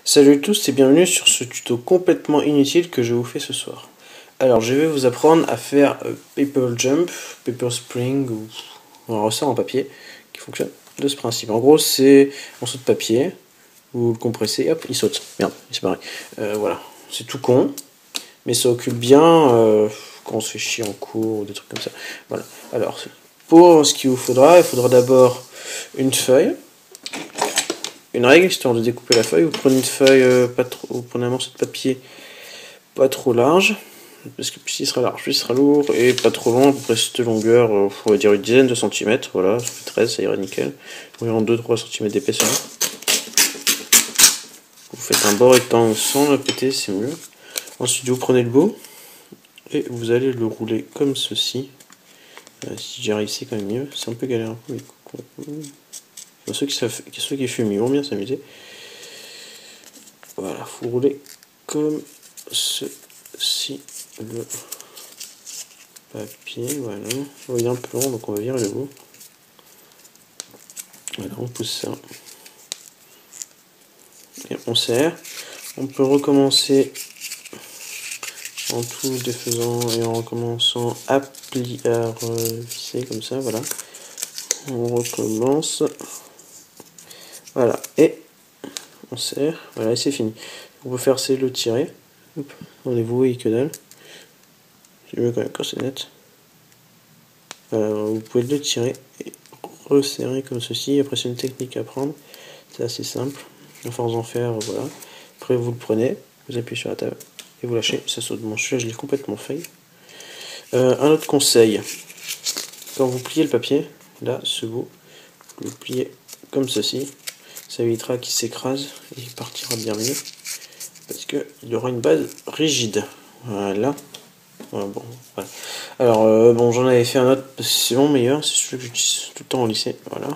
Salut à tous et bienvenue sur ce tuto complètement inutile que je vous fais ce soir. Alors je vais vous apprendre à faire Paper Jump, Paper Spring ou un ressort en papier qui fonctionne de ce principe. En gros c'est un morceau de papier, vous le compressez, hop il saute. Merde, c'est pareil. Voilà, c'est tout con, mais ça occupe bien quand on se fait chier en cours ou des trucs comme ça. Voilà, alors pour ce qu'il vous faudra, il faudra d'abord une feuille. Une règle, histoire de découper la feuille, vous prenez une feuille pas trop, vous prenez un morceau de papier pas trop large, parce que plus il sera large, plus il sera lourd, et pas trop long, à peu près cette longueur, on va dire une dizaine de centimètres, voilà, ça fait 13, ça ira nickel, environ 2-3 cm d'épaisseur. Vous faites un bord rectangle sans le péter, c'est mieux. Ensuite vous prenez le bout, et vous allez le rouler comme ceci. Si j'y arrive, c'est quand même mieux, c'est un peu galère, mais ceux qui fument, ils vont bien s'amuser. Voilà, vous roulez comme ceci le papier, voilà. Il est un peu long, donc on va virer le bout. Voilà, on pousse ça. Et on serre. On peut recommencer en tout défaisant et en recommençant à plier, à visser comme ça, voilà. On recommence. Voilà, et on serre, voilà, et c'est fini. On peut faire c'est le tirer. Hop, on est voué et que dalle. C'est mieux quand même quand c'est net. Vous pouvez le tirer et resserrer comme ceci. Après c'est une technique à apprendre, c'est assez simple. À force d'en faire, voilà. Après vous le prenez, vous appuyez sur la table et vous lâchez, ça saute. Bon, celui-là je l'ai complètement fail. Un autre conseil, quand vous pliez le papier, là, ce bout, vous le pliez comme ceci. Ça évitera qu'il s'écrase et il partira bien mieux. Parce qu'il aura une base rigide. Voilà. Voilà, bon, voilà. Alors, bon, j'en avais fait un autre, parce que c'est mon meilleur, c'est celui que j'utilise tout le temps au lycée. Voilà,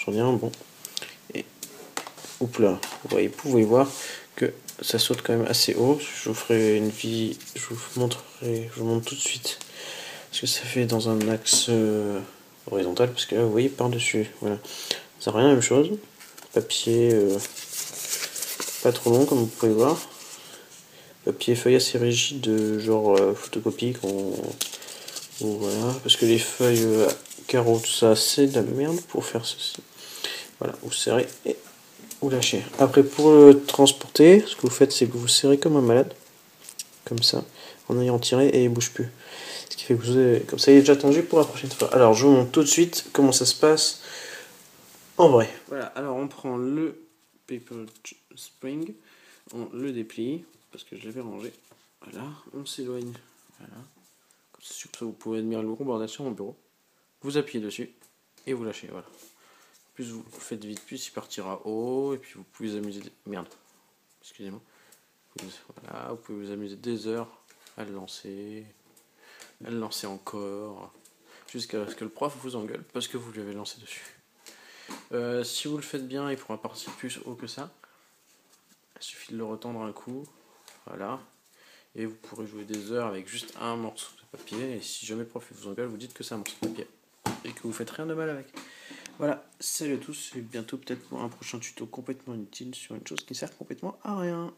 j'en ai un bon. Et, oups là, vous pouvez voir que ça saute quand même assez haut. Je vous ferai une vie, je vous montrerai, je vous montre tout de suite ce que ça fait dans un axe horizontal, parce que là, vous voyez par-dessus. Voilà, ça revient la même chose. Papier pas trop long, comme vous pouvez voir. Papier feuille assez rigide, genre photocopie, voilà, parce que les feuilles carreaux, tout ça, c'est de la merde pour faire ceci. Voilà, vous serrez et vous lâchez. Après, pour le transporter, ce que vous faites, c'est que vous serrez comme un malade, comme ça, en ayant tiré et il bouge plus. Ce qui fait que vous avez, comme ça, il est déjà tendu pour la prochaine fois. Alors, je vous montre tout de suite comment ça se passe en vrai. Voilà, alors on prend le Paper Spring, on le déplie, parce que je l'avais rangé. Voilà, on s'éloigne. Voilà. Comme ça, vous pouvez admirer le rond sur mon bureau. Vous appuyez dessus et vous lâchez. Voilà. Plus vous faites vite, plus il partira haut. Et puis vous pouvez vous amuser. Merde. Excusez-moi. Voilà, vous pouvez vous amuser des heures à le lancer. À le lancer encore. Jusqu'à ce que le prof vous engueule parce que vous lui avez lancé dessus. Si vous le faites bien, il pourra partir plus haut que ça. Il suffit de le retendre un coup. Voilà. Et vous pourrez jouer des heures avec juste un morceau de papier. Et si jamais le prof vous engueule, vous dites que c'est un morceau de papier. Et que vous faites rien de mal avec. Voilà, salut à tous et bientôt peut-être pour un prochain tuto complètement inutile sur une chose qui sert complètement à rien.